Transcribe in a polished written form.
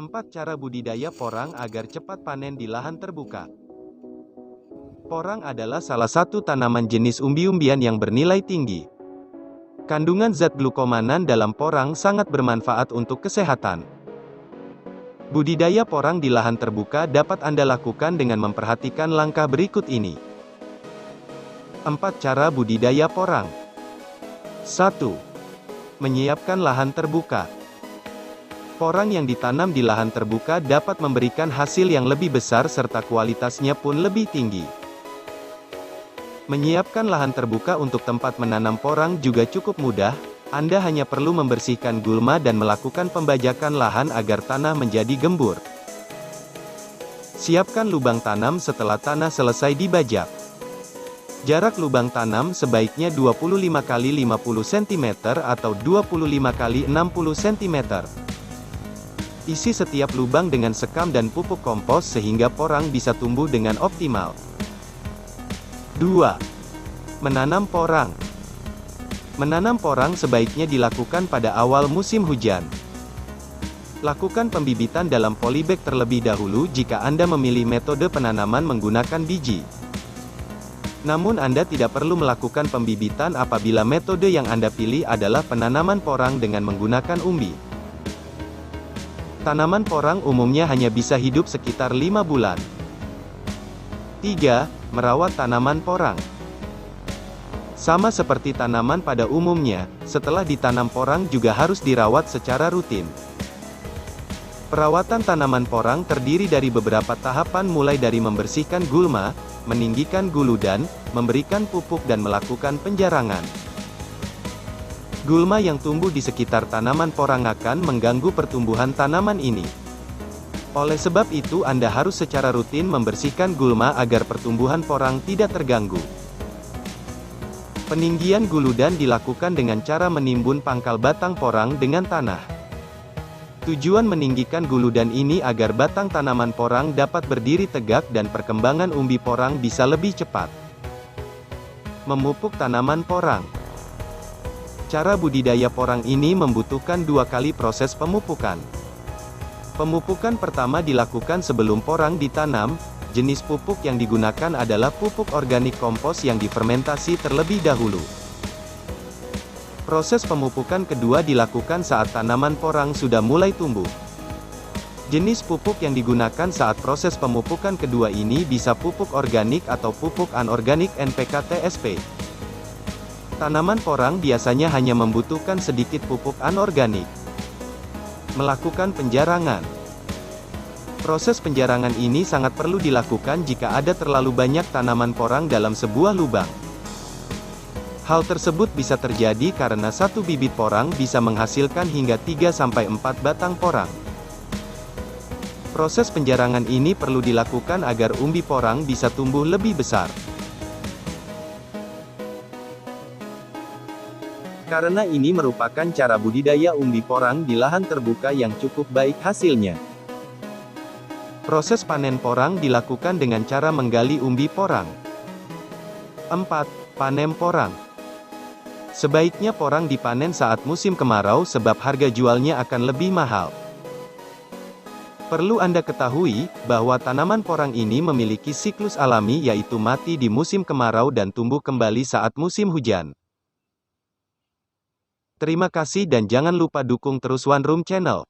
4 cara budidaya porang agar cepat panen di lahan terbuka. Porang adalah salah satu tanaman jenis umbi-umbian yang bernilai tinggi. Kandungan zat glukomanan dalam porang sangat bermanfaat untuk kesehatan. Budidaya porang di lahan terbuka dapat Anda lakukan dengan memperhatikan langkah berikut ini. 4 cara budidaya porang. 1. Menyiapkan lahan terbuka. Porang yang ditanam di lahan terbuka dapat memberikan hasil yang lebih besar serta kualitasnya pun lebih tinggi. Menyiapkan lahan terbuka untuk tempat menanam porang juga cukup mudah. Anda hanya perlu membersihkan gulma dan melakukan pembajakan lahan agar tanah menjadi gembur. Siapkan lubang tanam setelah tanah selesai dibajak. Jarak lubang tanam sebaiknya 25 x 50 cm atau 25 x 60 cm. Isi setiap lubang dengan sekam dan pupuk kompos sehingga porang bisa tumbuh dengan optimal. 2. Menanam porang. Menanam porang sebaiknya dilakukan pada awal musim hujan. Lakukan pembibitan dalam polybag terlebih dahulu jika Anda memilih metode penanaman menggunakan biji. Namun Anda tidak perlu melakukan pembibitan apabila metode yang Anda pilih adalah penanaman porang dengan menggunakan umbi. Tanaman porang umumnya hanya bisa hidup sekitar 5 bulan. 3. Merawat tanaman porang. Sama seperti tanaman pada umumnya, setelah ditanam porang juga harus dirawat secara rutin. Perawatan tanaman porang terdiri dari beberapa tahapan mulai dari membersihkan gulma, meninggikan guludan, memberikan pupuk dan melakukan penjarangan. Gulma yang tumbuh di sekitar tanaman porang akan mengganggu pertumbuhan tanaman ini. Oleh sebab itu Anda harus secara rutin membersihkan gulma agar pertumbuhan porang tidak terganggu. Peninggian guludan dilakukan dengan cara menimbun pangkal batang porang dengan tanah. Tujuan meninggikan guludan ini agar batang tanaman porang dapat berdiri tegak dan perkembangan umbi porang bisa lebih cepat. Memupuk tanaman porang. Cara budidaya porang ini membutuhkan 2 kali proses pemupukan. Pemupukan pertama dilakukan sebelum porang ditanam. Jenis pupuk yang digunakan adalah pupuk organik kompos yang difermentasi terlebih dahulu. Proses pemupukan kedua dilakukan saat tanaman porang sudah mulai tumbuh. Jenis pupuk yang digunakan saat proses pemupukan kedua ini bisa pupuk organik atau pupuk anorganik NPK TSP. Tanaman porang biasanya hanya membutuhkan sedikit pupuk anorganik. Melakukan penjarangan. Proses penjarangan ini sangat perlu dilakukan jika ada terlalu banyak tanaman porang dalam sebuah lubang. Hal tersebut bisa terjadi karena satu bibit porang bisa menghasilkan hingga 3-4 batang porang. Proses penjarangan ini perlu dilakukan agar umbi porang bisa tumbuh lebih besar. Karena ini merupakan cara budidaya umbi porang di lahan terbuka yang cukup baik hasilnya. Proses panen porang dilakukan dengan cara menggali umbi porang. 4. Panen porang. Sebaiknya porang dipanen saat musim kemarau sebab harga jualnya akan lebih mahal. Perlu Anda ketahui, bahwa tanaman porang ini memiliki siklus alami yaitu mati di musim kemarau dan tumbuh kembali saat musim hujan. Terima kasih dan jangan lupa dukung terus One Room Channel.